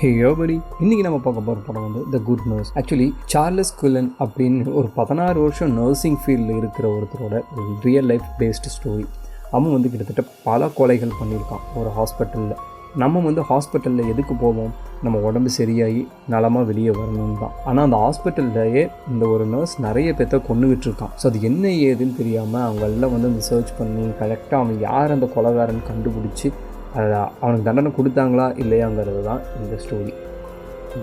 ஹே யோபடி, இன்றைக்கி நம்ம பார்க்க போகிற படம் வந்து the good nurse. Actually Charles Cullen அப்படின்னு ஒரு 16 வருஷம் நர்சிங் ஃபீல்டில் இருக்கிற ஒருத்தரோட ரியல் லைஃப் பேஸ்டு ஸ்டோரி. அவன் வந்து கிட்டத்தட்ட பல கொலைகள் பண்ணியிருக்கான் ஒரு ஹாஸ்பிட்டலில். நம்ம வந்து ஹாஸ்பிட்டலில் எதுக்கு போவோம்? நம்ம உடம்பு சரியாகி நலமாக வெளியே வரணும் தான். ஆனால் அந்த ஹாஸ்பிட்டல்லையே இந்த ஒரு நர்ஸ் நிறைய பேர்த்த கொண்டுகிட்டு இருக்கான். ஸோ அது என்ன ஏதுன்னு தெரியாமல் அவங்க எல்லாம் வந்து அந்த சர்ச் பண்ணி கரெக்டாக அவன் யார் அந்த கொலைகாரன் கண்டுபிடிச்சி அவனுக்கு தண்டனை கொடுத்தாங்களா இல்லையாங்கிறது தான் இந்த story.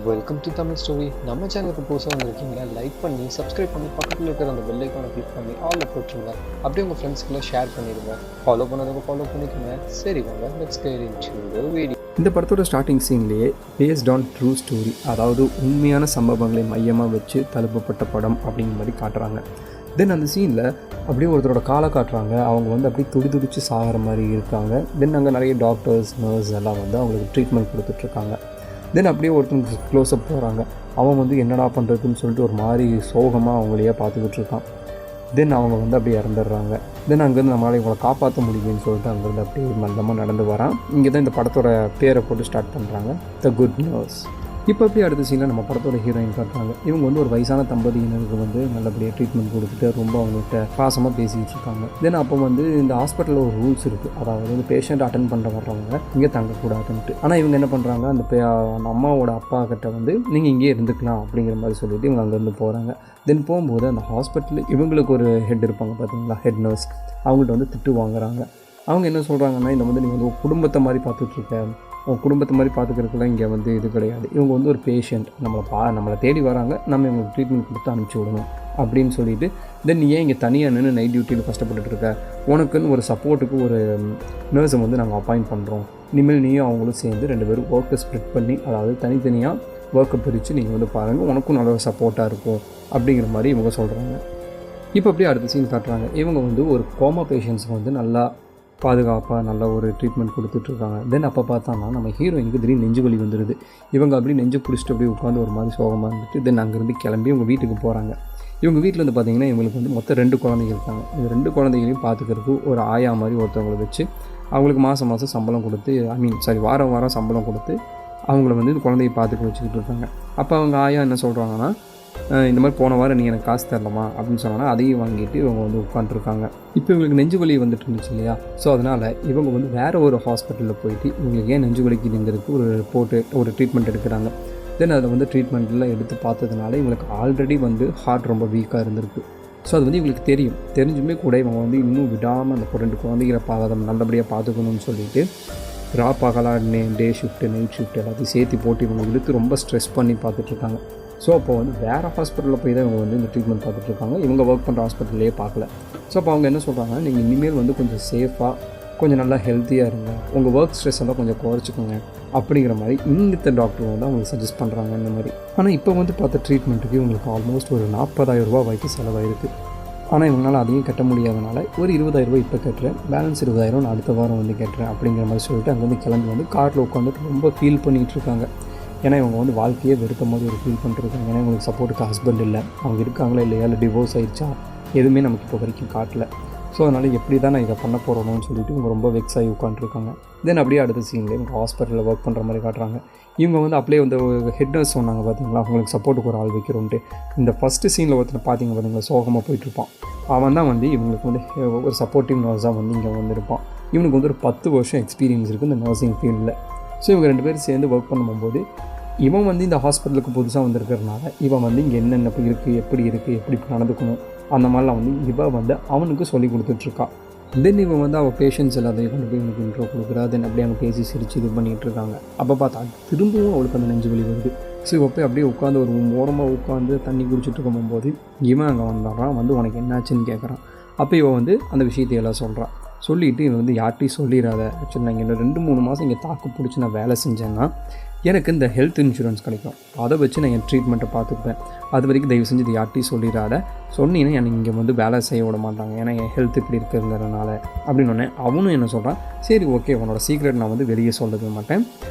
Welcome to Tamil story. நம்ம சேனலுக்கு புதுசாக வந்திருக்கீங்களா, லைக் பண்ணி சப்ஸ்கிரைப் பண்ணி பக்கத்தில் இருக்கிற அந்த பெல் ஐக்கானை கிளிக் பண்ணி ஆலில் போட்டுருங்க. அப்படியே உங்கள் ஃப்ரெண்ட்ஸ்க்குலாம் ஷேர் பண்ணிடுங்க. ஃபாலோ பண்ணதுக்கு ஃபாலோ பண்ணிக்கோங்க. சரி வாங்க, let's get into the video. இந்த படத்தோட ஸ்டார்டிங் சீன்லேயே பேஸ்ட் ஆன் ட்ரூ ஸ்டோரி, அதாவது உண்மையான சம்பவங்களை மையமாக வச்சு தழுப்பப்பட்ட படம் அப்படிங்கிற மாதிரி காட்டுறாங்க. தென் அந்த சீனில் அப்படியே ஒருத்தரோட காலை காட்டுறாங்க. அவங்க வந்து அப்படியே துடிச்சு சாகிற மாதிரி இருக்காங்க. தென் அங்கே நிறைய டாக்டர்ஸ் நர்ஸ் எல்லாம் வந்து அவங்களுக்கு ட்ரீட்மெண்ட் கொடுத்துட்ருக்காங்க. தென் அப்படியே ஒருத்தருக்கு க்ளோஸ்அப் போகிறாங்க. அவன் வந்து என்னடா பண்ணுறதுன்னு சொல்லிட்டு ஒரு மாதிரி சோகமாக அவங்களையே பார்த்துக்கிட்டு இருக்கான். தென் அவங்க வந்து அப்படியே இறந்துடுறாங்க. தென் அங்கேருந்து நம்மளால் இவங்களை காப்பாற்ற முடியும்னு சொல்லிட்டு அங்கேருந்து அப்படியே மந்தமாக நடந்து வரான். இங்கே தான் இந்த படத்தோட பேரை போட்டு ஸ்டார்ட் பண்ணுறாங்க, த குட் நர்ஸ். இப்போ அப்படியே அடுத்த சீனில் நம்ம படத்தோட ஹீரோயின் காட்டுறாங்க. இவங்க வந்து ஒரு வயசான தம்பதியினருக்கு வந்து நல்லபடியாக ட்ரீட்மெண்ட் கொடுத்துட்டு ரொம்ப அவங்ககிட்ட பாசமாக பேசிக்கிட்டு இருக்காங்க. தென் அப்போ வந்து இந்த ஹாஸ்பிட்டலில் ஒரு ரூல்ஸ் இருக்குது, அதாவது வந்து பேஷண்ட் அட்டென்ட் பண்ணுற வர்றவங்க இங்கே தங்கக்கூடாதுன்ட்டு. ஆனால் இவங்க என்ன பண்ணுறாங்க, அந்த அம்மாவோட அப்பா கிட்ட வந்து நீங்கள் இங்கேயே இருந்துக்கலாம் அப்படிங்கிற மாதிரி சொல்லிவிட்டு இவங்க அங்கேருந்து போகிறாங்க. தென் போகும்போது அந்த ஹாஸ்பிட்டலில் இவங்களுக்கு ஒரு ஹெட் இருப்பாங்க பார்த்தீங்களா, ஹெட் நர்ஸ். அவங்கள்ட்ட வந்து திட்டு வாங்குறாங்க. அவங்க என்ன சொல்கிறாங்கன்னா, இந்த வந்து நீங்கள் வந்து குடும்பத்தை மாதிரி பார்த்துட்ருக்க, உங்கள் குடும்பத்தை மாதிரி பார்த்துக்கிறதுக்குலாம் இங்கே வந்து இது கிடையாது. இவங்க வந்து ஒரு பேஷண்ட், நம்மளை தேடி வராங்க, நம்ம இவங்களுக்கு ட்ரீட்மெண்ட் கொடுத்து அனுப்பிச்சி விடணும் அப்படின்னு சொல்லிட்டு, தென் நீ ஏன் இங்கே தனியாக நின்று நைட் டியூட்டியில் கஷ்டப்பட்டுருக்க, உனக்குன்னு ஒரு சப்போர்ட்டுக்கு ஒரு நர்ஸை வந்து நாங்கள் அப்பாயிண்ட் பண்ணுறோம். இனிமேல் நீயும் அவங்களும் சேர்ந்து 2 பேரும் ஒர்க்கை ஸ்ப்ளிட் பண்ணி, அதாவது தனித்தனியாக ஒர்க்கை பிரித்து நீங்கள் வந்து பாருங்கள், உனக்கும் நல்ல ஒரு சப்போர்ட்டாக இருக்கும் அப்படிங்கிற மாதிரி இவங்க சொல்கிறாங்க. இப்போ அப்படியே அடுத்த சீன் காட்டுறாங்க. இவங்க வந்து ஒரு கோமா பேஷண்ட்ஸுக்கு வந்து நல்லா பாதுகாப்பாக நல்ல ஒரு ட்ரீட்மெண்ட் கொடுத்துட்ருக்காங்க. தென் அப்போ பார்த்தோன்னா நம்ம ஹீரோயினுக்கு திடீர்னு நெஞ்சு வலி வந்துடுது. இவங்க அப்படியே நெஞ்சு பிடிச்சிட்டு அப்படியே உட்காந்து ஒரு மாதிரி சோகமாக இருந்துட்டு தென் அங்கேருந்து கிளம்பி இவங்க வீட்டுக்கு போகிறாங்க. இவங்க வீட்டில் வந்து பார்த்திங்கன்னா இவங்களுக்கு வந்து மொத்தம் 2 குழந்தைங்க இருக்காங்க. இந்த 2 குழந்தைகளையும் பார்த்துக்கிறதுக்கு ஒரு ஆயா மாதிரி ஒருத்தவங்களை வச்சு அவங்களுக்கு மாதம் சம்பளம் கொடுத்து வாரம் சம்பளம் கொடுத்து அவங்கள வந்து இந்த குழந்தைய பார்த்துக்க வச்சுக்கிட்டு இருக்காங்க. அப்போ அவங்க ஆயா என்ன சொல்கிறாங்கன்னா, இந்த மாதிரி போன வாரம் நீ எனக்கு காசு தரலாமா அப்படின்னு சொன்னாங்கன்னா அதையும் வாங்கிட்டு இவங்க வந்து உட்காந்துருக்காங்க. இப்போ இவங்களுக்கு நெஞ்சு வலி வந்துட்டு இருந்துச்சு இல்லையா, ஸோ அதனால் இவங்க வந்து வேறு ஒரு ஹாஸ்பிட்டலில் போயிட்டு இவங்களுக்கு ஏன் நெஞ்சு வலிக்குதுங்கிறதுக்கு ஒரு ரிப்போர்ட்டு ஒரு ட்ரீட்மெண்ட் எடுக்கிறாங்க. தென் அதை வந்து ட்ரீட்மெண்ட்டில் எடுத்து பார்த்ததுனால இவங்களுக்கு ஆல்ரெடி வந்து ஹார்ட் ரொம்ப வீக்காக இருந்திருக்கு. ஸோ அது வந்து இவங்களுக்கு தெரிஞ்சுமே கூட இவங்க வந்து இன்னும் விடாமல் அந்த 2 குழந்தைகளை நல்லபடியாக பார்த்துக்கணும்னு சொல்லிட்டு பகலாக டே ஷிஃப்ட்டு நைட் ஷிஃப்ட் எல்லாத்தையும் சேர்த்து போட்டு இவங்க இழுத்து ரொம்ப ஸ்ட்ரெஸ் பண்ணி பார்த்துட்ருக்காங்க. ஸோ அப்போ வந்து வேறு ஹாஸ்பிட்டலில் போய் தான் இவங்க வந்து இந்த ட்ரீட்மெண்ட் பார்த்துட்ருக்காங்க. இவங்க ஒர்க் பண்ணுற ஹாஸ்பிட்டல்லே பார்க்கல. ஸோ அப்போ அவங்க என்ன சொல்கிறாங்கன்னா, நீங்கள் இனிமேல் வந்து கொஞ்சம் சேஃபாக கொஞ்சம் நல்லா ஹெல்த்தியாக இருங்க, உங்கள் ஒர்க் ஸ்ட்ரெஸ் எல்லாம் கொஞ்சம் குறைச்சிக்கோங்க அப்படிங்கிற மாதிரி இந்த டாக்டர் வந்து அவங்களுக்கு சஜஸ்ட் பண்ணுறாங்க இந்த மாதிரி. ஆனால் இப்போ வந்து பார்த்த ட்ரீட்மெண்ட்டுக்கு இவங்களுக்கு ஆல்மோஸ்ட் ஒரு 40,000 ரூபா வரைக்கும் செலவாயிருக்கு. ஆனால் இவங்களால் அதையும் கட்ட முடியாதனால ஒரு 20,000 ரூபா இப்போ கட்டுறேன், பேலன்ஸ் 20,000 நான் அடுத்த வாரம் வந்து கட்டுறேன் அப்படிங்கிற மாதிரி சொல்லிட்டு அங்கே வந்து கிளம்பி வந்து காரில் உட்காந்துட்டு ரொம்ப ஃபீல் பண்ணிகிட்டு இருக்காங்க. ஏன்னா இவங்க வந்து வாழ்க்கையே வெறுத்த மாதிரி ஒரு ஃபீல் பண்ணிட்டுருக்காங்க. ஏன்னா இவங்களுக்கு சப்போர்ட்டுக்கு ஹஸ்பண்ட் இல்லை, அவங்க இருக்காங்களா இல்லையா, இல்லை டிவோர்ஸ் ஆகிடுச்சா, எதுவுமே நமக்கு இப்போ வரைக்கும் காட்டல. ஸோ அதனால் எப்படி தான் நான் இதை பண்ண போகிறோன்னு சொல்லிட்டு இவங்க ரொம்ப வெக்ஸ் ஆகி உட்காந்துருக்காங்க. தென் அப்படியே அடுத்த சீனில் இவங்க ஹாஸ்பிட்டலில் ஒர்க் பண்ணுற மாதிரி காட்டுறாங்க. இவங்க வந்து அப்படியே வந்து ஹெட் நர்ஸ் சொன்னாங்க பார்த்தீங்களா, அவங்களுக்கு சப்போர்ட்டுக்கு ஒரு ஆள் வைக்கிறோன்ட்டு. இந்த ஃபஸ்ட்டு சீனில் ஒருத்தர் பார்த்தீங்களா சோகமாக போயிட்டுருப்பான். அவன் தான் வந்து இவங்களுக்கு வந்து ஒரு சப்போர்ட்டிவ் நர்ஸாக வந்து இங்கே வந்துருப்பான். இவனுக்கு வந்து ஒரு 10 வருஷம் எக்ஸ்பீரியன்ஸ் இருக்குது இந்த நர்சிங் ஃபீல்டில். ஸோ இவங்க 2 பேரும் சேர்ந்து ஒர்க் பண்ணும்போது இவன் வந்து இந்த ஹாஸ்பிட்டலுக்கு புதுசாக வந்திருக்கிறதுனால இவன் வந்து இங்கே என்னென்ன இருக்குது, எப்படி நடந்துக்கணும் அந்த மாதிரிலாம் வந்து இவன் வந்து அவனுக்கு சொல்லி கொடுத்துட்ருக்கான். தென் இவன் வந்து அவள் பேஷண்ட்ஸ் எல்லாத்தையும் கொண்டு போய் இவனுக்கு இன்ட்ரோ கொடுக்குறா. தென் அப்படியே அவங்க பேசி சிரித்து இது பண்ணிகிட்டு இருக்காங்க. அப்போ பார்த்தா திரும்பவும் அவளுக்கு அந்த நெஞ்சு வலி வருது. ஸோ இவ போய் அப்படியே உட்காந்து ஒரு ஓரமாக உட்காந்து தண்ணி குடிச்சிட்டு இருக்கும்போது இவன் அங்கே வந்துடுறான். வந்து உனக்கு என்னாச்சுன்னு கேட்குறான். அப்போ இவன் வந்து அந்த விஷயத்தையெல்லாம் சொல்கிறான். சொல்லிவிட்டு இவன் வந்து யார்ட்டையும் சொல்லிடாத, ஆக்சுவலி நான் இங்கே 2-3 மாதம் இங்கே தாக்கு பிடிச்சி நான் வேலை செஞ்சேன்னா எனக்கு இந்த ஹெல்த் இன்சூரன்ஸ் கிடைக்கும், அதை வச்சு நான் என் ட்ரீட்மெண்ட்டை பார்த்துப்பேன். அது வரைக்கும் தயவு செஞ்சு இது யார்ட்டையும் சொல்லிடாத, சொன்னீங்கன்னா எனக்கு இங்கே வந்து வேலை செய்ய விட மாட்டாங்க, ஏன்னா என் ஹெல்த் இப்படி இருக்கிறதுனால அப்படின்னு ஒன்று. அவனும் என்ன சொல்கிறான், சரி ஓகே உன்னோட சீக்ரெட் நான் வந்து வெளியே சொல்லவே மாட்டேன்,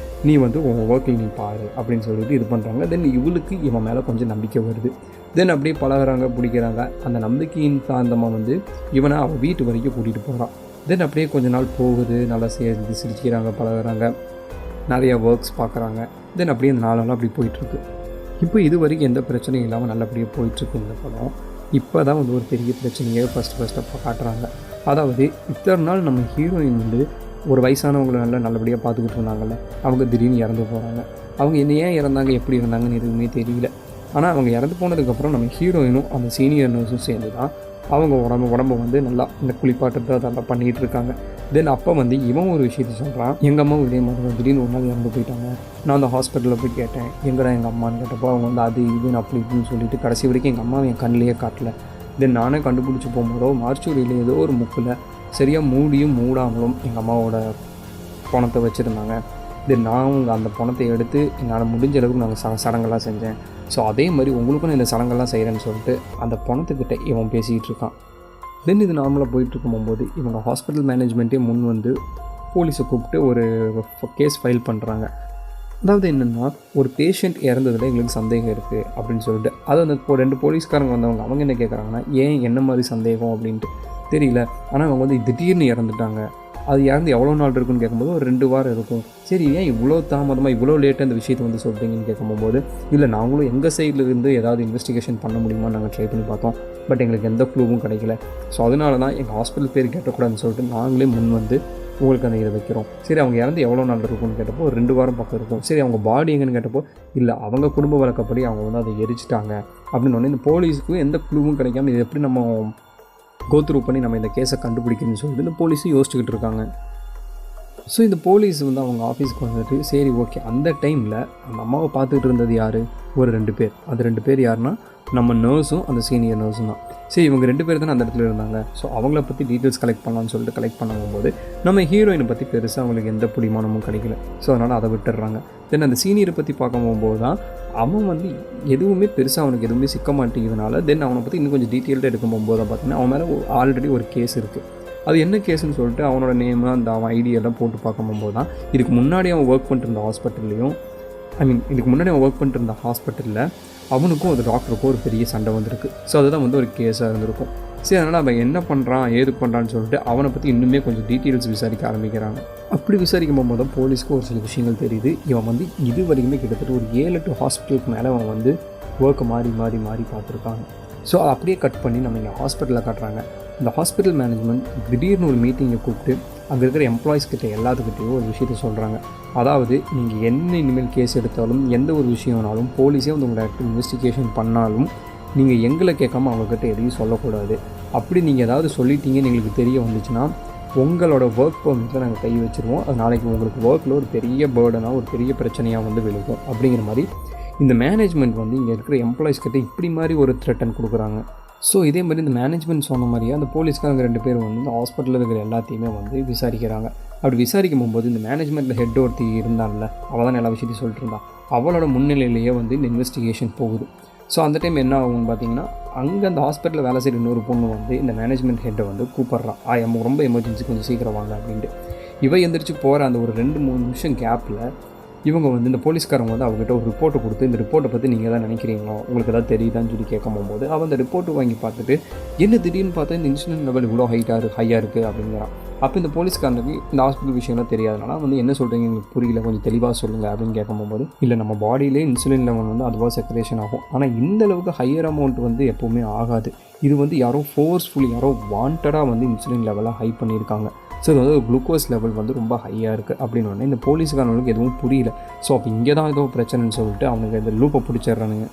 நீ வந்து உன் ஒர்க்கில் நீ பாரு அப்படின்னு சொல்லிட்டு இது பண்ணுறாங்க. தென் இவளுக்கு இவன் மேலே கொஞ்சம் நம்பிக்கை வருது. தென் அப்படியே பழகிறாங்க, பிடிக்கிறாங்க. அந்த நம்பிக்கையின் சார்ந்தமாக வந்து இவனை அவள் வீட்டு வரைக்கும் கூட்டிகிட்டு போகிறான். தென் அப்படியே கொஞ்ச நாள் போகுது, நல்லா சேர்ந்து சிரிக்கிறாங்க, பழகிறாங்க, நிறைய ஒர்க்ஸ் பார்க்குறாங்க. தென் அப்படியே அந்த நாளெல்லாம் அப்படி போயிட்டுருக்கு. இப்போ இது வரைக்கும் எந்த பிரச்சனையும் இல்லாமல் நல்லபடியாக போயிட்டுருக்கு இந்த படம். இப்போ தான் வந்து ஒரு பெரிய பிரச்சனையே ஃபஸ்ட்டு அப்போ காட்டுறாங்க. அதாவது இத்தனை நாள் நம்ம ஹீரோயின் வந்து ஒரு வயசானவங்களை நல்லபடியாக பார்த்துக்கிட்டு இருந்தாங்கல்ல, அவங்க திடீர்னு இறந்து போகிறாங்க. அவங்க என்ன ஏன் இறந்தாங்க, எப்படி இருந்தாங்கன்னு எதுவுமே தெரியல. ஆனால் அவங்க இறந்து போனதுக்கப்புறம் நம்ம ஹீரோயினும் அந்த சீனியர் நர்ஸும் சேர்ந்து தான் அவங்க உடம்பை வந்து நல்லா இந்த குளிப்பாட்டுறது அதெல்லாம் பண்ணிகிட்டு இருக்காங்க. தென் அப்போ வந்து இவன் ஒரு விஷயத்த சொல்கிறான், எங்கள் அம்மாவும் இதே மாதிரி தான் திடீர்னு ஒரு நாள் இறந்து போயிட்டாங்க. நான் அந்த ஹாஸ்பிட்டலில் போய் கேட்டேன், எங்கடா எங்கள் அம்மான்னு கேட்டப்போ அவங்க வந்து அது இதுன்னு அப்படி இப்படின்னு சொல்லிட்டு கடைசி வரைக்கும் எங்கள் அம்மாவை என் கண்ணிலேயே காட்டல. தென் நானே கண்டுபிடிச்சி போகும்போதோ மார்ச்சூரியில் ஏதோ ஒரு முக்கில் சரியாக மூடியும் மூடாமலும் எங்கள் அம்மாவோட பணத்தை வச்சுருந்தாங்க. தென் நான் அந்த பணத்தை எடுத்து என்னால் முடிஞ்ச அளவுக்கு நாங்கள் சடங்கெல்லாம் செஞ்சேன். ஸோ அதே மாதிரி உங்களுக்கும் நான் இந்த சடங்கெல்லாம் செய்கிறேன்னு சொல்லிட்டு அந்த பணத்துக்கிட்ட இவன் பேசிகிட்டு இருக்கான். தென் இது நார்மலாக போயிட்டுருக்கும் போகும்போது இவங்க ஹாஸ்பிட்டல் மேனேஜ்மெண்ட்டே முன் வந்து போலீஸை கூப்பிட்டு ஒரு கேஸ் ஃபைல் பண்ணுறாங்க. அதாவது என்னென்னா, ஒரு பேஷண்ட் இறந்ததில் எங்களுக்கு சந்தேகம் இருக்குது அப்படின்னு சொல்லிட்டு அது அந்த 2 போலீஸ்காரங்க வந்தவங்க அவங்க என்ன கேட்குறாங்கன்னா, ஏன் என்ன மாதிரி சந்தேகம் அப்படின்ட்டு தெரியல, ஆனால் அவங்க வந்து திடீர்னு இறந்துட்டாங்க, அது இறந்து எவ்வளோ நாள் இருக்குன்னு கேட்கும்போது ஒரு 2 வாரம் இருக்கும். சரி, ஏன் இவ்வளோ தாமதமாக இவ்வளோ லேட்டாக இந்த விஷயத்தை வந்து சொல்கிறீங்கன்னு கேட்கும்போது, இல்லை நாங்களும் எங்கள் சைடில் இருந்து ஏதாவது இன்வெஸ்டிகேஷன் பண்ண முடியுமா நாங்கள் ட்ரை பண்ணி பார்த்தோம், பட் எங்களுக்கு எந்த க்ளூவும் கிடைக்கல. ஸோ அதனால தான் எங்கள் ஹாஸ்பிட்டல் பேர் கேட்டக்கூடாதுன்னு சொல்லிட்டு நாங்களே முன் வந்து உங்களுக்கு அந்த இதை வைக்கிறோம். சரி, அவங்க இறந்து எவ்வளோ நாள் இருக்குன்னு கேட்டப்போ ஒரு 2 வாரம் பக்கம் இருக்கும். சரி, அவங்க பாடி எங்கன்னு கேட்டப்போ இல்லை அவங்க குடும்ப வழக்கப்படி அவங்க வந்து அதை எரிச்சிட்டாங்க அப்படின்னு ஒன்று. இந்த போலீஸுக்கும் எந்த க்ளூவும் கிடைக்காம இது எப்படி நம்ம கோத்ரூ பண்ணி நம்ம இந்த கேஸை கண்டுபிடிக்கணும்னு சொல்லிட்டு இந்த போலீஸும் யோசிச்சுக்கிட்டு இருக்காங்க. ஸோ இந்த போலீஸ் வந்து அவங்க ஆஃபீஸ்க்கு வந்துட்டு சரி ஓகே, அந்த டைமில் அந்த அம்மாவை பார்த்துக்கிட்டு இருந்தது யார், ஒரு 2 பேர். அது 2 பேர் யாருன்னா நம்ம நர்ஸும் அந்த சீனியர் நர்ஸும் தான். சரி, இவங்க 2 பேர் தானே அந்த இடத்துல இருந்தாங்க. ஸோ அவங்கள பற்றி டீட்டெயில்ஸ் கலெக்ட் பண்ணலான்னு சொல்லிட்டு கலெக்ட் பண்ணும்போது நம்ம ஹீரோயினை பற்றி பெருசாக அவங்களுக்கு எந்த பிடிமானமும் கிடைக்கல. ஸோ அதனால் அதை விட்டுடுறாங்க. தென் அந்த சீனியரை பற்றி பார்க்க போகும்போது தான் அவன் வந்து எதுவுமே பெருசாக அவனுக்கு எதுவுமே சிக்க மாட்டேங்கிறதுனால தென் அவனை பற்றி இன்னும் கொஞ்சம் டீட்டெயில்டாக எடுக்க போகும்போது தான் பார்த்தீங்கன்னா அவன் மேலே ஆல்ரெடி ஒரு கேஸ் இருக்குது. அது என்ன கேஸுன்னு சொல்லிட்டு அவனோட நேமு அந்த அவன் ஐடியெல்லாம் போட்டு பார்க்கும்போது தான் இதுக்கு முன்னாடி அவன் ஒர்க் பண்ணிட்டு இருந்த ஹாஸ்பிட்டலில் அவனுக்கும் அந்த டாக்டருக்கும் ஒரு பெரிய சண்டை வந்திருக்கு. ஸோ அதுதான் வந்து ஒரு கேஸாக இருந்திருக்கும். சரி, அதனால் அவன் என்ன பண்ணுறான் ஏது பண்ணுறான்னு சொல்லிட்டு அவனை பற்றி இன்னுமே கொஞ்சம் டீட்டெயில்ஸ் விசாரிக்க ஆரம்பிக்கிறாங்க. அப்படி விசாரிக்கும் போது தான் போலீஸ்க்கு ஒரு சில விஷயங்கள் தெரியுது. இவன் வந்து இது வரைக்குமே கிட்டத்தட்ட ஒரு 7-8 ஹாஸ்பிட்டலுக்கு மேலே அவன் வந்து ஒர்க்கை மாறி பார்த்துருக்காங்க. ஸோ அப்படியே கட் பண்ணி நம்ம இங்கே ஹாஸ்பிட்டலில் காட்டுறாங்க. இந்த ஹாஸ்பிட்டல் மேனேஜ்மெண்ட் திடீர்னு ஒரு மீட்டிங்கை கூப்பிட்டு அங்கே இருக்கிற எம்ப்ளாயிஸ் கிட்ட எல்லாத்துக்கிட்டையும் ஒரு விஷயத்த சொல்கிறாங்க. அதாவது நீங்கள் என்ன இனிமேல் கேஸ் எடுத்தாலும் எந்த ஒரு விஷயம்னாலும் போலீஸே வந்து உங்களை இன்வெஸ்டிகேஷன் பண்ணாலும் நீங்கள் எங்களை கேட்காம அவங்கக்கிட்ட எதையும் சொல்லக்கூடாது. அப்படி நீங்கள் ஏதாவது சொல்லிட்டீங்கன்னு எங்களுக்கு தெரிய வந்துச்சுன்னா உங்களோட ஒர்க் பர்மிட்டில் நாங்கள் கை வச்சுருவோம். அது நாளைக்கு உங்களுக்கு ஒர்க்கில் ஒரு பெரிய பேர்டனாக ஒரு பெரிய பிரச்சனையாக வந்து விழுகும் அப்படிங்கிற மாதிரி இந்த மேனேஜ்மெண்ட் வந்து இங்கே இருக்கிற எம்ப்ளாயிஸ் கிட்ட இப்படி மாதிரி ஒரு த்ரெட்டன் கொடுக்குறாங்க. ஸோ இதே மாதிரி இந்த மேனேஜ்மெண்ட் சொன்ன மாதிரியே அந்த போலீஸ்காரங்க 2 பேரும் வந்து இந்த ஹாஸ்பிட்டலில் இருக்கிற எல்லாத்தையுமே வந்து விசாரிக்கிறாங்க. அப்படி விசாரிக்கும் போகும்போது இந்த மேனேஜ்மெண்ட்டில் ஹெட் ஒருத்தி இருந்தால அவள் தான் எல்லா விஷயத்தையும் சொல்லிட்டு இருந்தா, அவளோட முன்னிலையிலேயே வந்து இந்த இன்வெஸ்டிகேஷன் போகுது. ஸோ அந்த டைம் என்ன ஆகும்னு பார்த்தீங்கன்னா அங்கே அந்த ஹாஸ்பிட்டலில் வேலை செய்கிற இன்னொரு பொண்ணு வந்து இந்த மேனேஜ்மெண்ட் ஹெட்டை வந்து கூப்பிட்றான், ரொம்ப எமர்ஜென்சி கொஞ்சம் சீக்கிரம் வாங்க அப்படின்ட்டு. இவ எந்திரிச்சு போகிற அந்த ஒரு 2-3 நிமிஷம் கேப்பில் இவங்க வந்து இந்த போலீஸ்காரங்க வந்து அவங்ககிட்ட ஒரு ரிப்போர்ட்டை கொடுத்து இந்த ரிப்போர்ட்டை பற்றி நீங்கள் தான் நினைக்கிறீங்களோ, உங்களுக்கு எதாவது தெரியுதான்னு சொல்லி கேட்கும் போது அவன் அந்த ரிப்போர்ட்டு வாங்கி பார்த்துட்டு என்ன திடீர்னு பார்த்தா இந்த இன்சுலின் லெவல் இவ்வளோ ஹையாக இருக்குது அப்படிங்கிறான். அப்போ இந்த போலீஸ்காரனுக்கு இந்த ஹாஸ்பிட்டல் விஷயம்லாம் தெரியாதனால வந்து என்ன சொல்கிறீங்க எங்களுக்கு புரியல, கொஞ்சம் தெளிவாக சொல்லுங்கள் அப்படின்னு கேட்கும்போது இல்லை நம்ம பாடியிலே இன்சுலின் லெவல் வந்து அதுவாக செக்ரேஷன் ஆகும், ஆனால் இந்த அளவுக்கு ஹையர் அமௌண்ட் வந்து எப்போவுமே ஆகாது, இது வந்து யாரோ ஃபோர்ஸ்ஃபுல்லி யாரோ வாண்டடாக வந்து இன்சுலின் லெவலாக ஹை பண்ணியிருக்காங்க. ஸோ இது வந்து குளுக்கோஸ் லெவல் வந்து ரொம்ப ஹையாக இருக்குது அப்படின்னு உடனே இந்த போலீஸ்காரனுக்கு எதுவும் புரியல. ஸோ அப்போ இங்கே தான் ஏதோ பிரச்சனைன்னு சொல்லிட்டு அவனுக்கு இந்த லூப்பை பிடிச்சிடுறானுங்க.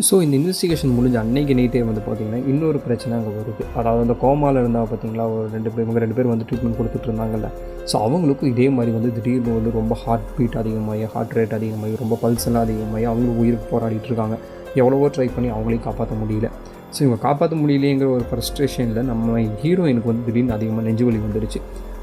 ஸோ இந்த இன்வெஸ்டிகேஷன் முடிஞ்ச அன்னைக்கு நைட்டே வந்து பார்த்திங்கன்னா இன்னொரு பிரச்சனை அங்கே வருது. அதாவது அந்த கோமாவில் இருந்தால் பார்த்திங்களா ஒரு 2 பேர் இவங்க 2 பேர் வந்து ட்ரீட்மெண்ட் கொடுத்துட்டு இருந்தாங்கல்ல. ஸோ அவங்களுக்கும் இதே மாதிரி வந்து திடீர்னு வந்து ரொம்ப ஹார்ட் பீட் அதிகமாகி ஹார்ட் ரேட் அதிகமாகி ரொம்ப பல்ஸ் எல்லாம் அதிகமாகி அவங்களுக்கு உயிருக்கு போராடிட்டு இருக்காங்க. எவ்வளவோ ட்ரை பண்ணி அவங்களையும் காப்பாற்ற முடியல. ஸோ இவங்க காப்பாற்ற முடியலைங்கிற ஒரு ஃப்ரஸ்ட்ரேஷனில் நம்ம ஹீரோயினுக்கு வந்து திடீர்னு அதிகமாக நெஞ்சு வலி வந்துடுச்சு.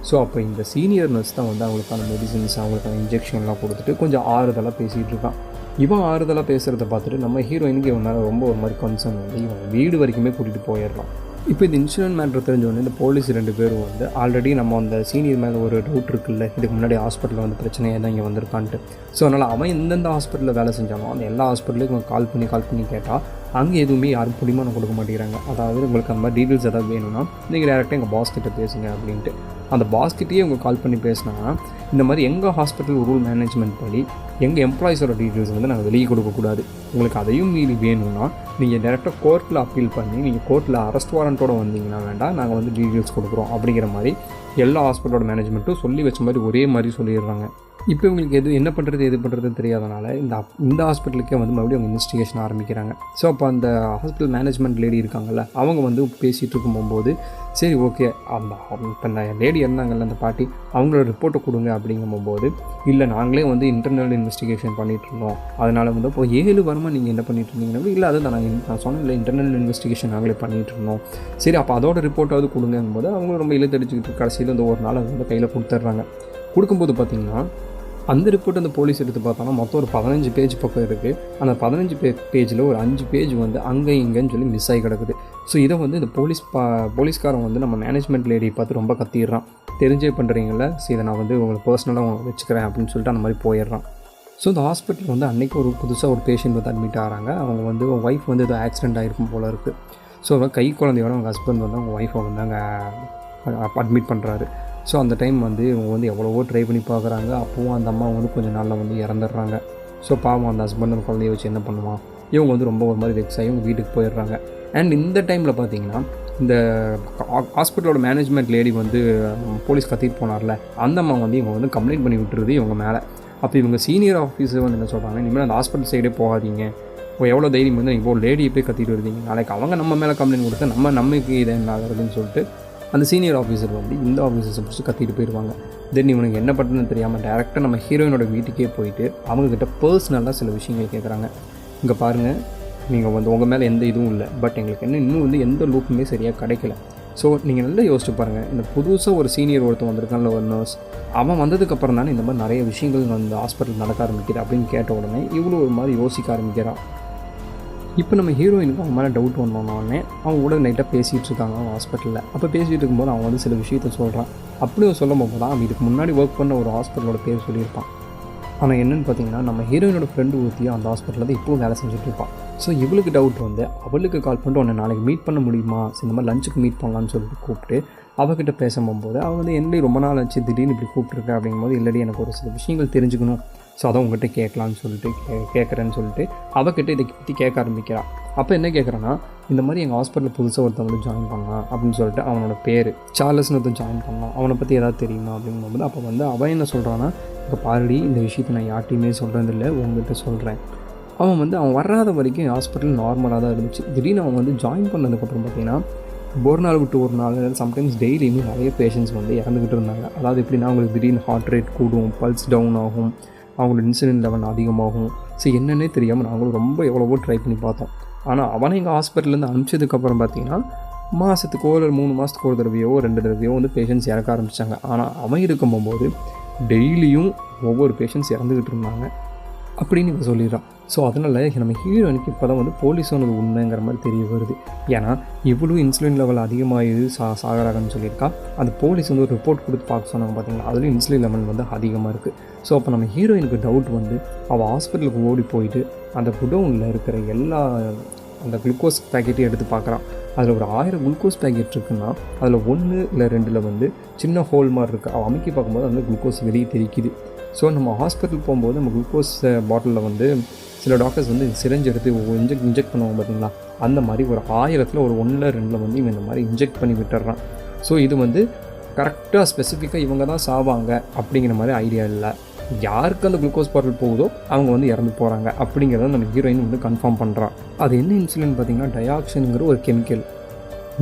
ஸோ அப்போ இந்த சீனியர் நர்ஸ் தான் வந்து அவங்களுக்கான மெடிசின்ஸ் அவங்களுக்கான இன்ஜெக்ஷன்லாம் கொடுத்துட்டு கொஞ்சம் ஆறுதலாக பேசிகிட்டு இருக்கான். இவன் ஆறுதலாக பேசுகிறத பார்த்துட்டு நம்ம ஹீரோயினுக்கு இவன் மேலே ரொம்ப ஒரு மாதிரி கன்சர்ன் வந்து இவன் வீடு வரைக்குமே கூட்டிகிட்டு போயிடலாம். இப்போ இந்த இன்சிடென்ட் மேட்டர் தெரிஞ்சோடனே இந்த போலீஸ் 2 பேரும் வந்து ஆல்ரெடி நம்ம அந்த சீனியர் மேலே ஒரு டவுட் இருக்குல்ல, இதுக்கு முன்னாடி ஹாஸ்பிட்டலில் வந்து பிரச்சனையாக தான் இங்கே வந்திருக்கான்ட்டு. ஸோ அதனால் அவன் எந்தெந்த ஹாஸ்பிட்டலில் வேலை செஞ்சாலும் அந்த எல்லா ஹாஸ்பிட்டலுக்கும் கால் பண்ணி கேட்டால் அங்கே எதுவுமே யாரும் பிடிமானம் கொடுக்க மாட்டேங்கிறாங்க. அதாவது உங்களுக்கு அந்த மாதிரி டீட்டெயில்ஸ் ஏதாவது வேணும்னா நீங்கள் டேரெக்டாக எங்கள் பாஸ் கிட்ட பேசுங்க அப்படின்ட்டு. அந்த பாஸ்கிட்டே இவங்க கால் பண்ணி பேசினா இந்த மாதிரி எங்கள் ஹாஸ்பிட்டல் ரூல் மேனேஜ்மெண்ட் படி எங்கள் எம்ப்ளாயிஸோட டீட்டெயில்ஸ் வந்து நாங்கள் வெளியே கொடுக்கக்கூடாது. உங்களுக்கு அதையும் மீறி வேணும்னா நீங்கள் டேரெக்டாக கோர்ட்டில் அப்பீல் பண்ணி நீங்கள் கோர்ட்டில் அரெஸ்ட் வாரண்ட்டோட வந்தீங்கன்னா வேண்டாம், நாங்கள் வந்து டீட்டெயில்ஸ் கொடுக்குறோம் அப்படிங்கிற மாதிரி எல்லா ஹாஸ்பிட்டலோட மேனேஜ்மெண்ட்டும் சொல்லி வச்ச மாதிரி ஒரே மாதிரி சொல்லிடுறாங்க. இப்போ இவங்களுக்கு என்ன பண்ணுறதுன்னு தெரியாதனால இந்த ஹாஸ்பிட்டலுக்கே வந்து மறுபடியும் அவங்க இன்வெஸ்டிகேஷன் ஆரம்பிக்கிறாங்க. ஸோ அப்போ அந்த ஹாஸ்பிட்டல் மேனேஜ்மெண்ட் லேடி இருக்காங்கல்ல, அவங்க வந்து பேசிகிட்டு இருக்கும்போது சரி ஓகே இப்போ அந்த லேடி இருந்தாங்கல்ல அந்த பாட்டி, அவங்களோட ரிப்போர்ட்டை கொடுங்க அப்படிங்கும்போது இல்லை நாங்களே வந்து இன்டர்னல் இன்வெஸ்டிகேஷன் பண்ணிகிட்டு இருந்தோம், அதனால் வந்து இப்போ 7 வாரமாக நீங்கள் என்ன பண்ணிட்டு இருந்தீங்கன்னா இல்லை அது நான் சொன்னேன் இல்லை இன்டர்னல் இன்வெஸ்டிகேஷன் நாங்களே பண்ணிகிட்டு இருந்தோம், சரி அப்போ அதோட ரிப்போர்ட்டாவது கொடுங்கும்போது அவங்களும் ரொம்ப இழுத்தடிச்சுக்கிட்டு கடைசியில் இந்த ஒரு நாள் வந்து கையில் கொடுத்துட்றாங்க. கொடுக்கும்போது பார்த்திங்கன்னா அந்த ரிப்போர்ட் அந்த போலீஸ் எடுத்து பார்த்தோன்னா மொத்தம் ஒரு 15 பேஜ் பக்கம் இருக்குது. அந்த 15 பேஜில் ஒரு 5 பேஜ் வந்து அங்கே இங்கேன்னு சொல்லி மிஸ் ஆகி கிடக்குது. ஸோ இதை வந்து இந்த போலீஸ்காரன் வந்து நம்ம மேனேஜ்மெண்ட் லேடியை பார்த்து ரொம்ப கத்திடுறான். தெரிஞ்சே பண்ணுறீங்கள, சரி இதை நான் வந்து உங்களுக்கு பர்சனலாக வச்சுக்கிறேன் அப்படின்னு சொல்லிட்டு அந்த மாதிரி போயிடுறான். ஸோ இந்த ஹாஸ்பிட்டல் வந்து அன்றைக்கி புதுசாக ஒரு பேஷண்ட் வந்து அட்மிட் ஆகிறாங்க. அவங்க வந்து ஒய்ஃப் வந்து ஏதோ ஆக்சிடென்ட் ஆகிருக்கும் போல் இருக்குது. ஸோ கை குழந்தையோட அவங்க ஹஸ்பண்ட் வந்து அவங்க ஒய்ஃபை வந்து அங்கே அட்மிட் பண்ணுறாரு. ஸோ அந்த டைம் வந்து இவங்க வந்து எவ்வளவோ ட்ரை பண்ணி பார்க்குறாங்க. அப்போவும் அந்த அம்மா வந்து கொஞ்சம் நாளில் வந்து இறந்துடுறாங்க. ஸோ பாவம் அந்த ஹஸ்பண்ட் அந்த குழந்தைய வச்சு என்ன பண்ணுவான், இவங்க வந்து ரொம்ப ஒரு மாதிரி வெக்ஸ் ஆகி இவங்க வீட்டுக்கு போயிடுறாங்க. அண்ட் இந்த டைமில் பார்த்தீங்கன்னா இந்த ஹாஸ்பிட்டலோட மேனேஜ்மெண்ட் லேடி வந்து போலீஸ் கத்திட்டு போனார்ல, அந்த அம்மா வந்து இவங்க வந்து கம்ப்ளைண்ட் பண்ணி விட்டுருது இவங்க மேலே. அப்போ இவங்க சீனியர் ஆஃபீஸர் வந்து என்ன சொல்கிறாங்க, இனிமேல் அந்த ஹாஸ்பிட்டல் சைடே போகாதீங்க, இப்போ எவ்வளோ தைரியம் வந்து நீங்கள் ஒரு லேடியை போய் கத்திட்டு வருவீங்க, நாளைக்கு அவங்க நம்ம மேலே கம்ப்ளைண்ட் கொடுத்தா நமக்கு இது என்ன ஆகுதுன்னு சொல்லிட்டு அந்த சீனியர் ஆஃபீஸர் வந்து இந்த ஆஃபீஸர்ஸை பிடிச்சி கத்திட்டு போயிடுவாங்க. தென் இவனுக்கு என்ன பண்ணுறதுன்னு தெரியாமல் டேரெக்டாக நம்ம ஹீரோயினோட வீட்டுக்கே போயிட்டு அவங்கக்கிட்ட பர்சனலாக சில விஷயங்கள் கேட்குறாங்க. இங்கே பாருங்கள், நீங்கள் வந்து உங்கள் மேலே எந்த இதுவும் இல்லை, பட் எங்களுக்கு இன்னும் வந்து எந்த லூப்புமே சரியாக கிடைக்கல. ஸோ நீங்கள் நல்லா யோசிச்சு பாருங்கள், இந்த புதுசாக ஒரு சீனியர் ஒருத்தன் வந்திருக்கான்ல, ஒரு நர்ஸ், அவன் வந்ததுக்கப்புறம் தானே இந்த மாதிரி நிறைய விஷயங்கள் அந்த ஹாஸ்பிட்டல் நடக்க ஆரம்பிக்குது அப்படின்னு கேட்ட உடனே இவ்வளோ ஒரு மாதிரி யோசிக்க ஆரம்பிக்கிறான். இப்போ நம்ம ஹீரோயினுக்கு அவங்க மேலே டவுட் வந்தோன்னே அவங்க கூட நைட்டாக பேசிகிட்டு இருக்காங்க அவங்க ஹாஸ்பிட்டலில். அப்போ பேசிகிட்டு இருக்கும்போது அவன் வந்து சில விஷயத்த சொல்கிறான். அப்படியும் சொல்லும் போது தான் அவன் இதுக்கு முன்னாடி ஒர்க் பண்ண ஒரு ஹாஸ்பிட்டலோட பேர் சொல்லியிருப்பான். ஆனால் என்னென்னு பார்த்தீங்கன்னா நம்ம ஹீரோயினோட ஃப்ரெண்டு ஊற்றியும் அந்த ஹாஸ்பிட்டலில் தான் இப்போவும் வேலை செஞ்சுட்டு இருப்பான். ஸோ இவளுக்கு டவுட் வந்து அவளுக்கு கால் பண்ணிட்டு உன்னை நாளைக்கு மீட் பண்ண முடியுமா, இந்த மாதிரி லஞ்சுக்கு மீட் பண்ணலான்னு சொல்லிட்டு கூப்பிட்டு அவகிட்ட பேசும்போது அவள் வந்து என்னடி ரொம்ப நாள் ஆச்சு திடீர்னு இப்படி கூப்பிட்டுருக்கேன் அப்படிங்கும்போது, இல்லடி எனக்கு ஒரு சில விஷயங்கள் தெரிஞ்சுக்கணும், ஸோ அதை உங்கள்கிட்ட கேட்கலான்னு சொல்லிட்டு கேட்குறேன்னு சொல்லிட்டு அவகிட்ட இதை பற்றி கேட்க ஆரம்பிக்கிறான். அப்போ என்ன கேட்குறான்னா, இந்த மாதிரி எங்கள் ஹாஸ்பிட்டலில் புதுசாக ஒருத்தன் வந்து ஜாயின் பண்ணான் அப்படின்னு சொல்லிட்டு அவனோட பேர் சார்லஸ்னு ஒருத்தன் ஜாயின் பண்ணான், அவனை பற்றி ஏதாவது தெரியுமா அப்படிங்கும்போது அப்போ வந்து அவன் என்ன சொல்கிறான்னா, இப்போ பாருடி இந்த விஷயத்தை நான் யார்ட்டையுமே சொல்கிறதில்ல, உங்கள்கிட்ட சொல்கிறேன். அவன் வராத வரைக்கும் ஹாஸ்பிட்டல் நார்மலாக தான் இருந்துச்சு. திடீர்னு அவன் வந்து ஜாயின் பண்ணதுக்கப்புறம் பார்த்தீங்கன்னா ஒரு நாள் விட்டு ஒரு நாள் சம்டைம்ஸ் டெய்லியுமே நிறைய பேஷண்ட்ஸ் வந்து இறந்துக்கிட்டு இருந்தாங்க. அதாவது எப்படின்னா அவங்களுக்கு திடீர்னு ஹார்ட் ரேட் கூடும், பல்ஸ் டவுன் ஆகும், அவங்களோட இன்சுலின் லெவல் அதிகமாகும். ஸோ என்னன்னே தெரியாமல் நாங்களும் ரொம்ப எவ்வளவோ ட்ரை பண்ணி பார்த்தோம். ஆனால் அவனை எங்கள் ஹாஸ்பிட்டல்லேருந்து அனுப்பிச்சதுக்கப்புறம் பார்த்தீங்கன்னா மாதத்துக்கு ஒரு 3 மாதத்துக்கு ஒரு தடவையோ 2 தடவையோ வந்து பேஷண்ட்ஸ் இறக்க ஆரம்பித்தாங்க. ஆனால் அவன் இருக்கும்போது டெய்லியும் ஒவ்வொரு பேஷண்ட்ஸ் இறந்துக்கிட்டு இருந்தாங்க அப்படின்னு இவன் சொல்லிடுறான். ஸோ அதனால் நம்ம ஹீரோயினுக்கு இப்போ தான் வந்து போலீஸ் சொன்னது உண்மைங்கிற மாதிரி தெரிய வருது. ஏன்னா இவ்வளோ இன்சுலின் லெவல் அதிகமாகிது சாகராகன்னு சொல்லியிருக்கா. அந்த போலீஸ் வந்து ஒரு ரிப்போர்ட் கொடுத்து பார்க்க சொன்னாங்க பார்த்தீங்களா, அதுலேயும் இன்சுலின் லெவல் வந்து அதிகமாக இருக்குது. ஸோ அப்போ நம்ம ஹீரோயினுக்கு டவுட் வந்து அவள் ஹாஸ்பிட்டலுக்கு ஓடி போயிட்டு அந்த குடோனில் இருக்கிற எல்லா அந்த குளுக்கோஸ் பேக்கெட்டையும் எடுத்து பார்க்குறான். அதில் ஒரு 1000 குளுக்கோஸ் பேக்கெட் இருக்குன்னா அதில் 1 இல்லை 2 வந்து சின்ன ஹோல் மாதிரி இருக்குது. அவள் அமைக்கி பார்க்கும்போது அந்த குளுக்கோஸ் வெளியே தெரிக்குது. ஸோ நம்ம ஹாஸ்பிட்டல் போகும்போது நம்ம குளுக்கோஸ் பாட்டிலில் வந்து சில டாக்டர்ஸ் வந்து சிரஞ்ச் எடுத்து இன்ஜெக்ட் பண்ணுவாங்க பார்த்தீங்களா, அந்த மாதிரி ஒரு 1000ல் ஒரு 1 இல்லை 2 வந்து இவன் இந்த மாதிரி இன்ஜெக்ட் பண்ணி விட்டுறான். ஸோ இது வந்து கரெக்டாக ஸ்பெசிஃபிக்காக இவங்க தான் சாவாங்க அப்படிங்கிற மாதிரி ஐடியா இல்லை. யாருக்கு அந்த குளுக்கோஸ் பாட்டில் போகுதோ அவங்க வந்து இறந்து போகிறாங்க அப்படிங்கிறத நம்ம ஹீரோயின் வந்து கன்ஃபார்ம் பண்ணுறான். அது என்ன இன்சுலின் பார்த்திங்கன்னா டயாக்சின்ங்கிற ஒரு கெமிக்கல்.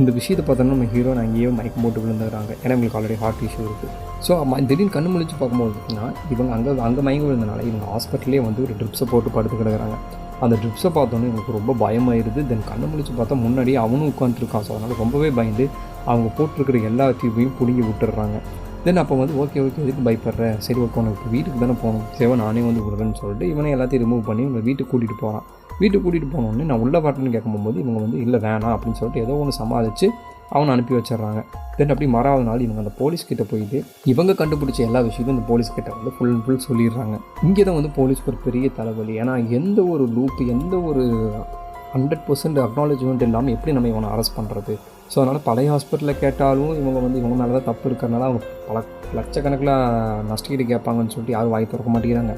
இந்த விஷயத்தை பார்த்தோன்னா நம்ம ஹீரோயின் அங்கேயே மயக்கம் போட்டு விழுந்துடுறாங்க. ஏன்னா இவங்களுக்கு ஆல்ரெடி ஹார்ட் இஷ்யூ இருக்குது. ஸோ திடீர்னு கண்ணு முழிச்சு பார்க்கும்போது பார்த்திங்கன்னா இவங்க அங்கே மயக்கம் விழுந்தனால இவங்க ஹாஸ்பிட்டலே வந்து ஒரு ட்ரிப்ஸை போட்டு படுத்து கிடக்குறாங்க. அந்த ட்ரிப்ஸை பார்த்தோன்னே எனக்கு ரொம்ப பயமாயிருது. தென் கண்ணு முழிச்சு பார்த்தா முன்னாடியே அவனும் உட்காந்துருக்கான். ஸோ அதனால் ரொம்பவே பயந்து அவங்க போட்டிருக்கிற எல்லா டியூபையும் பிடுங்கி விட்டுடுறாங்க. தென் அப்போ வந்து ஓகே எதுக்கு பயப்படுற, சரி ஓகே உனக்கு இப்போ வீட்டுக்கு தானே போகணும், சேவை நானே வந்து விடுறேன்னு சொல்லிட்டு இவனை எல்லாத்தையும் ரிமூவ் பண்ணி இவங்க வீட்டுக்கு கூட்டிகிட்டு போகிறான். வீட்டுக்கு கூட்டிகிட்டு போனோடனே நான் உள்ள பாட்டுன்னு கேட்கும்போது இவங்க வந்து இல்லை வேணாம் அப்படின்னு சொல்லிட்டு ஏதோ ஒன்று சமாளித்து அவனை அனுப்பி வச்சிடுறாங்க. தென் அப்படி மறாவது நாள் இவங்க அந்த போலீஸ்கிட்ட போயிட்டு இவங்க கண்டுபிடிச்ச எல்லா விஷயத்தையும் இந்த போலீஸ்கிட்ட வந்து ஃபுல் சொல்லிடுறாங்க. இங்கே தான் வந்து போலீஸ்க்கு ஒரு பெரிய தலைவலி. ஏன்னா எந்த ஒரு லூப்பு, எந்த ஒரு 100% அக்னாலஜ்மெண்ட் இல்லாமல் எப்படி நம்ம இவனை அரெஸ்ட் பண்ணுறது, ஸோ அதனால் பழைய ஹாஸ்பிட்டலில் கேட்டாலும் இவங்க வந்து இவங்க மேலே தான் தப்பு இருக்கிறனால அவங்க பல லட்சக்கணக்கில் நஷ்டஈடு கேட்பாங்கன்னு சொல்லிட்டு யாரும் வாய் திறக்க மாட்டேங்கிறாங்க.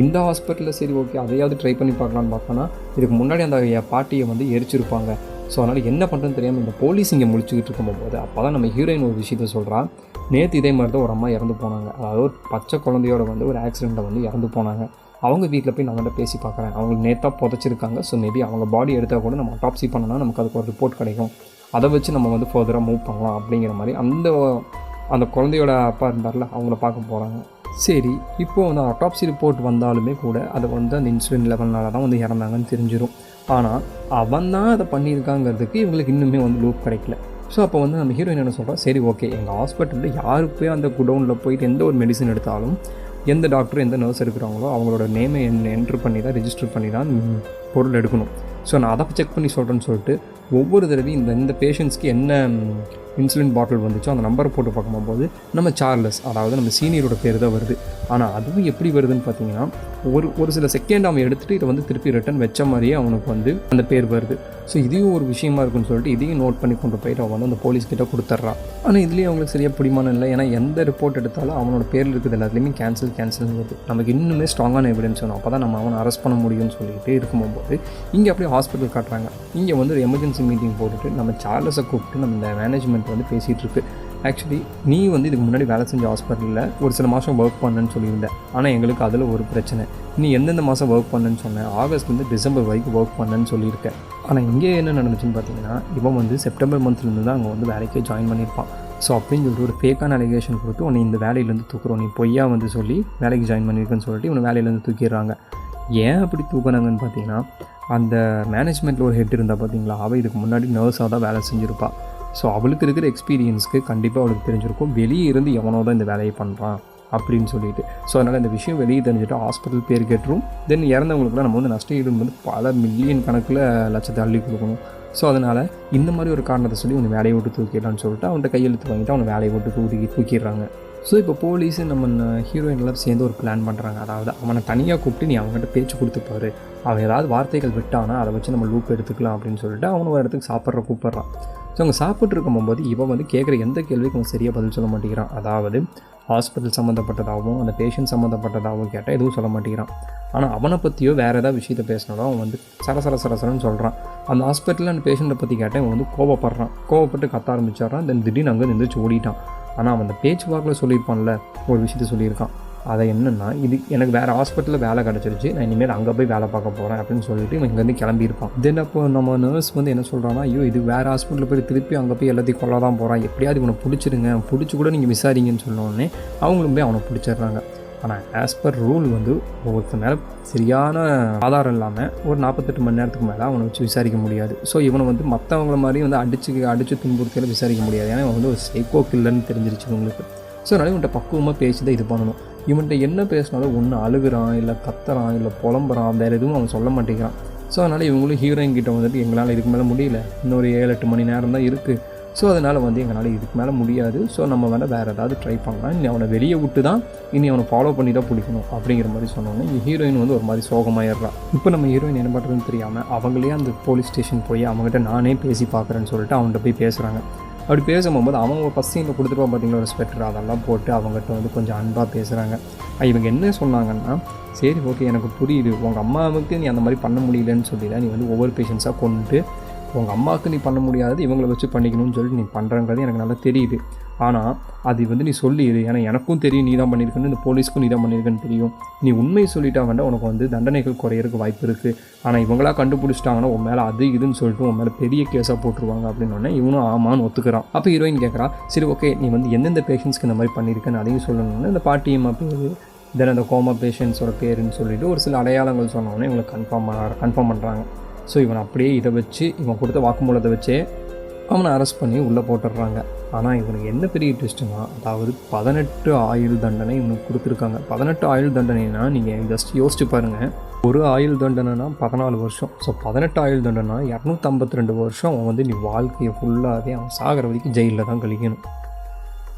இந்த ஹாஸ்பிட்டலில் சரி ஓகே அதையாவது ட்ரை பண்ணி பார்க்கலான்னு பார்த்தோன்னா இதுக்கு முன்னாடி அந்த பாட்டியை வந்து எரிச்சிருப்பாங்க. ஸோ அதனால் என்ன பண்ணுறதுன்னு தெரியாமல் இந்த போலீஸ் இங்கே முழிச்சுக்கிட்டு இருக்கும்போது அப்போ தான் நம்ம ஹீரோயின் ஒரு விஷயத்த சொல்கிறா. நேற்று இதே மாதிரி தான் ஒரு அம்மா இறந்து போனாங்க. அதாவது ஒரு பச்சை குழந்தையோட வந்து ஒரு ஆக்சிடெண்ட்டில் வந்து இறந்து போனாங்க. அவங்க வீட்டில் போய் நம்மகிட்ட பேசி பார்க்குறேன். அவங்களுக்கு நேற்றாக புதைச்சிருக்காங்க. ஸோ மேபி அவங்க பாடி எடுத்தால் கூட நம்ம அட்டாப்சி பண்ணோன்னா நமக்கு அதுக்கு ஒரு ரிப்போர்ட் கிடைக்கும். அதை வச்சு நம்ம வந்து ஃபர்தராக மூவ் பண்ணலாம் அப்படிங்கிற மாதிரி அந்த குழந்தையோட அப்பா இருந்தார்ல அவங்கள பார்க்க போகிறாங்க. சரி, இப்போது வந்து அட்டாப்சி ரிப்போர்ட் வந்தாலுமே கூட அதை வந்து அந்த இன்சுலின் லெவல்னால தான் வந்து இறந்தாங்கன்னு தெரிஞ்சிடும். ஆனால் அவன் தான் அதை பண்ணியிருக்காங்கிறதுக்கு இவங்களுக்கு இன்னுமே வந்து லூப் கிடைக்கல. ஸோ அப்போ வந்து நம்ம ஹீரோயின் என்ன சொல்கிறோம், சரி ஓகே எங்கள் ஹாஸ்பிட்டலில் யாருக்கு போய் அந்த குடவுனில் போயிட்டு எந்த ஒரு மெடிசன் எடுத்தாலும் எந்த டாக்டர் எந்த நர்ஸ் எடுக்கிறாங்களோ அவங்களோட நேமை என்ட்ரு பண்ணி தான் ரிஜிஸ்டர் பண்ணி தான் பொருள் எடுக்கணும். ஸோ நான் அதை செக் பண்ணி சொல்கிறேன்னு சொல்லிட்டு ஒவ்வொரு தடவையும் இந்த பேஷண்ட்ஸ்க்கு என்ன இன்சுலின் பாட்டில் வந்துச்சோ அந்த நம்பரை போட்டு பார்க்கும்போது நம்ம சார்லஸ், அதாவது நம்ம சீனியரோட பேர் தான் வருது. ஆனால் அதுவும் எப்படி வருதுன்னு பார்த்தீங்கன்னா ஒரு சில செகண்ட் அவன் எடுத்துகிட்டு இதை வந்து திருப்பி ரிட்டன் வச்ச மாதிரியே அவனுக்கு வந்து அந்த பேர் வருது. ஸோ இதையும் ஒரு விஷயமா இருக்குன்னு சொல்லிட்டு இதையும் நோட் பண்ணி கொண்டு போயிட்டு அவன் வந்து அந்த போலீஸ்கிட்ட கொடுத்துட்றான். ஆனால் இதுலேயும் அவங்களுக்கு சரியாக பிடிமானம் இல்லை. ஏன்னா எந்த ரிப்போர்ட் எடுத்தாலும் அவனோட பேரில் இருக்குது எல்லாத்துலேயுமே கேன்சல் வருது. நமக்கு இன்னுமே ஸ்ட்ராங்கான எவிடன்ஸ் வேணும், அப்போ தான் நம்ம அவனை அரெஸ்ட் பண்ண முடியும்னு சொல்லிட்டு இருக்கும்போது இங்கே அப்படியே ஹாஸ்பிட்டல் காட்டுறாங்க. இங்கே வந்து ஒரு எமர்ஜென்சி மீட்டிங் போட்டுட்டு நம்ம சார்லஸை கூப்பிட்டு நம்ம இந்த மேனேஜ்மெண்ட் வந்து பேசிகிட்டு இருக்கு. ஆக்சுவலி நீ வந்து இதுக்கு முன்னாடி வேலை செஞ்ச ஹாஸ்பிட்டலில் ஒரு சில மாதம் ஒர்க் பண்ணேன்னு சொல்லியிருந்தேன். ஆனால் எங்களுக்கு அதில் ஒரு பிரச்சனை. நீ எந்தெந்த மாதம் ஒர்க் பண்ணேன்னு சொன்னேன், ஆகஸ்ட்லேருந்து டிசம்பர் வரைக்கும் ஒர்க் பண்ணேன்னு சொல்லியிருக்கேன். ஆனால் இங்கே என்ன நடந்துச்சுன்னு பார்த்தீங்கன்னா இவன் வந்து செப்டம்பர் மந்த்லேருந்து தான் அங்கே வந்து வேலைக்கே ஜாயின் பண்ணியிருப்பான். ஸோ அப்படின்னு சொல்லிட்டு ஒரு ஃபேக்கான அலிகேஷன் கொடுத்து உன்னை இந்த வேலையிலேருந்து தூக்குறோம், நீ பொய்யா வந்து சொல்லி வேலைக்கு ஜாயின் பண்ணியிருக்கேன்னு சொல்லிட்டு இவனை வேலையிலேருந்து தூக்கிடுறாங்க. ஏன் அப்படி தூக்குனாங்கன்னு பார்த்தீங்கன்னா அந்த மேனேஜ்மெண்ட்டில் ஒரு ஹெட் இருந்தால் பார்த்தீங்களா, அவள் இதுக்கு முன்னாடி நர்ஸாக தான் வேலை செஞ்சுருப்பாள். ஸோ அவளுக்கு இருக்கிற எக்ஸ்பீரியன்ஸ்க்கு கண்டிப்பாக அவளுக்கு தெரிஞ்சிருக்கும் வெளியே இருந்து எவனோ தான் இந்த வேலையை பண்ணுறான் அப்படின்னு சொல்லிட்டு. ஸோ அதனால் இந்த விஷயம் வெளியே தெரிஞ்சுட்டு ஹாஸ்பிட்டல் பேர் கேட்டுரும். தென் இறந்தவங்களுக்குலாம் நம்ம வந்து நஷ்டஈடு வந்து பல மில்லியன் கணக்கில் லட்சத்தை அள்ளி கொடுக்கணும். ஸோ அதனால் இந்த மாதிரி ஒரு காரணத்தை சொல்லி அவனை வேலையை விட்டு தூக்கிடலான்னு சொல்லிட்டு அவன்கிட்ட கையெழுத்து வாங்கிட்டு அவனை வேலையை விட்டு தூக்கிடுறாங்க. ஸோ இப்போ போலீஸு நம்ம ஹீரோயின் எல்லாம் சேர்ந்து ஒரு பிளான் பண்ணுறாங்க. அதாவது அவனை தனியாக கூப்பிட்டு நீ அவங்ககிட்ட பேச்சு கொடுத்துப்பாரு, அவன் ஏதாவது வார்த்தைகள் விட்டானா அதை வச்சு நம்ம லூப் எடுத்துக்கலாம் அப்படின்னு சொல்லிட்டு அவனை ஒரு இடத்துக்கு கூப்பிட்றான். ஸோ அவங்க சாப்பிட்டு இருக்கும்போது இவன் வந்து கேட்குற எந்த கேள்விக்கு அவன் சரியாக பதில் சொல்ல மாட்டேங்கிறான். அதாவது ஹாஸ்பிட்டல் சம்மந்தப்பட்டதாகவும் அந்த பேஷண்ட் சம்மந்தப்பட்டதாகவும் கேட்டால் எதுவும் சொல்ல மாட்டேங்கிறான். ஆனால் அவனை பற்றியோ வேறு ஏதாவது விஷயத்தை பேசினாலும் அவன் வந்து சரசரன்னு சொல்கிறான். அந்த ஹாஸ்பிட்டலில் அந்த பேஷண்ட்டை பற்றி கேட்டால் இவன் வந்து கோவப்பட்டு கத்த ஆரம்பிச்சிட்றான். தென் திடீர்னு அங்கே நின்றுச்சு ஓடிட்டான். ஆனால் அவன் அந்த பேச்சு வாக்கில் சொல்லியிருப்பான்ல ஒரு விஷயத்த சொல்லியிருக்கான். அதை என்னென்னா இது எனக்கு வேறு ஹாஸ்பிட்டலில் வேலை கிடச்சிருச்சு, நான் இனிமேல் அங்கே போய் வேலை பார்க்க போகிறேன் அப்படின்னு சொல்லிட்டு இவன் இங்கேருந்து கிளம்பியிருப்பான். தென் அப்போ நம்ம நர்ஸ் வந்து என்ன சொல்கிறான்னா, ஐயோ இது வேறு ஹாஸ்பிட்டலில் போய் திருப்பி அங்கே போய் எல்லாத்தையும் கொள்ள தான் போகிறான், எப்படியாவது இவனை பிடிச்சிருங்க, பிடிச்சி கூட நீங்கள் விசாரிங்கன்னு சொன்னோடனே அவங்களும் போய் அவனை பிடிச்சிடுறாங்க. ஆனால் ஆஸ் பர் ரூல் வந்து ஒவ்வொருத்தர் மேலே சரியான ஆதாரம் இல்லாமல் ஒரு 48 மணி நேரத்துக்கு மேலே அவனை வச்சு விசாரிக்க முடியாது. ஸோ இவனை வந்து மற்றவங்கள மாதிரி வந்து அடித்து துன்புறுத்தியில் விசாரிக்க முடியாது. ஏன்னா இவன் வந்து ஒரு சைக்கோ கில்லர்னு தெரிஞ்சிருச்சு உங்களுக்கு. ஸோ அதனால் இவன்கிட்ட பக்குவமாக பேசி தான் இது பண்ணணும். இவன்கிட்ட என்ன பேசினாலும் ஒன்று அழுகிறான், இல்லை கத்துறான், இல்லை புலம்புறான், வேறு எதுவும் அவன் சொல்ல மாட்டேங்கிறான். ஸோ அதனால் இவங்களும் ஹீரோயின் கிட்ட வந்துட்டு எங்களால் இதுக்கு மேலே முடியல, இன்னொரு 7-8 மணி நேரம் தான் இருக்குது, ஸோ அதனால் வந்து எங்களால் இதுக்கு மேலே முடியாது, ஸோ நம்ம வேறு ஏதாவது ட்ரை பண்ணலாம், இனி அவனை வெளியே விட்டு தான் இனி அவனை ஃபாலோ பண்ணி தான் பிடிக்கணும் அப்படிங்கிற மாதிரி சொன்னோன்னே இங்கே ஹீரோயின் வந்து ஒரு மாதிரி சோகமாயிடுறான். இப்போ நம்ம ஹீரோயின் என்ன பண்ணுறதுன்னு தெரியாமல் அவங்களே அந்த போலீஸ் ஸ்டேஷன் போய் அவங்ககிட்ட நானே பேசி பார்க்குறேன்னு சொல்லிட்டு அவன்கிட்ட போய் பேசுகிறாங்க. அப்படி பேசும்போது அவங்க ஃபஸ்ட் சீனில் கொடுத்துருப்பா பார்த்தீங்களா ஒரு ஸ்வெட்டர், அதெல்லாம் போட்டு அவங்ககிட்ட வந்து கொஞ்சம் அன்பாக பேசுகிறாங்க. இவங்க என்ன சொன்னாங்கன்னா, சரி ஓகே எனக்கு புரியுது, உங்கள் அம்மாவுக்கு நீ அந்த மாதிரி பண்ண முடியலன்னு சொல்லி தான் நீ வந்து ஒவ்வொரு பேஷண்ட்ஸாக கொண்டு உங்கள் அம்மாவுக்கு நீ பண்ண முடியாது, இவங்களை வச்சு பண்ணிக்கணும்னு சொல்லிட்டு நீ பண்ணுறங்கிறது எனக்கு நல்லா தெரியுது. ஆனால் அது வந்து நீ சொல்லிடு, ஏன்னா எனக்கும் தெரியும் நீ தான் பண்ணியிருக்கேன்னு, இந்த போலீஸ்க்கும் நீ தான் பண்ணியிருக்கேன்னு தெரியும். நீ உண்மையை சொல்லிட்டா வேண்டாம் உனக்கு வந்து தண்டனைகள் குறையிறதுக்கு வாய்ப்பு இருக்குது. ஆனால் இவங்களா கண்டுபிடிச்சிட்டாங்கன்னா உன் மேலே அது இதுன்னு சொல்லிட்டு உன் மேலே பெரிய கேஸாக போட்டுருவாங்க அப்படின்னோடனே இவனும் ஆமான்னு ஒத்துக்கிறான். அப்போ ஹீரோயின் கேட்குறா, சரி ஓகே நீ வந்து எந்தெந்த பேஷண்ட்ஸ்க்கு இந்த மாதிரி பண்ணியிருக்கேன்னு அதையும் சொல்லணும்னு இந்த பாட்டியம்மா பேர், தென் அந்த கோமா பேஷண்ட்ஸோட பேருன்னு சொல்லிட்டு ஒரு சில அடையாளங்கள் சொன்னோன்னே இவங்களுக்கு கன்ஃபார்ம் பண்ணுறாங்க. ஸோ இவன் அப்படியே இதை வச்சு இவன் கொடுத்த வாக்குமூலத்தை வச்சே அவனை அரெஸ்ட் பண்ணி உள்ளே போட்டுடுறாங்க. ஆனால் இவனுக்கு என்ன பெரிய ட்விஸ்ட்டுனா, அதாவது 18 ஆயுள் தண்டனை இவனுக்கு கொடுத்துருக்காங்க. 18 ஆயுள் தண்டனைனா நீங்கள் ஜஸ்ட் யோசிச்சு பாருங்கள், ஒரு ஆயுள் தண்டனைனா 14 வருஷம். ஸோ 18 ஆயுள் தண்டனை 252 வருஷம் அவன் வந்து நீ வாழ்க்கையை ஃபுல்லாகவே அவன் சாகிற வரைக்கும் ஜெயிலில் தான் கழிக்கணும்.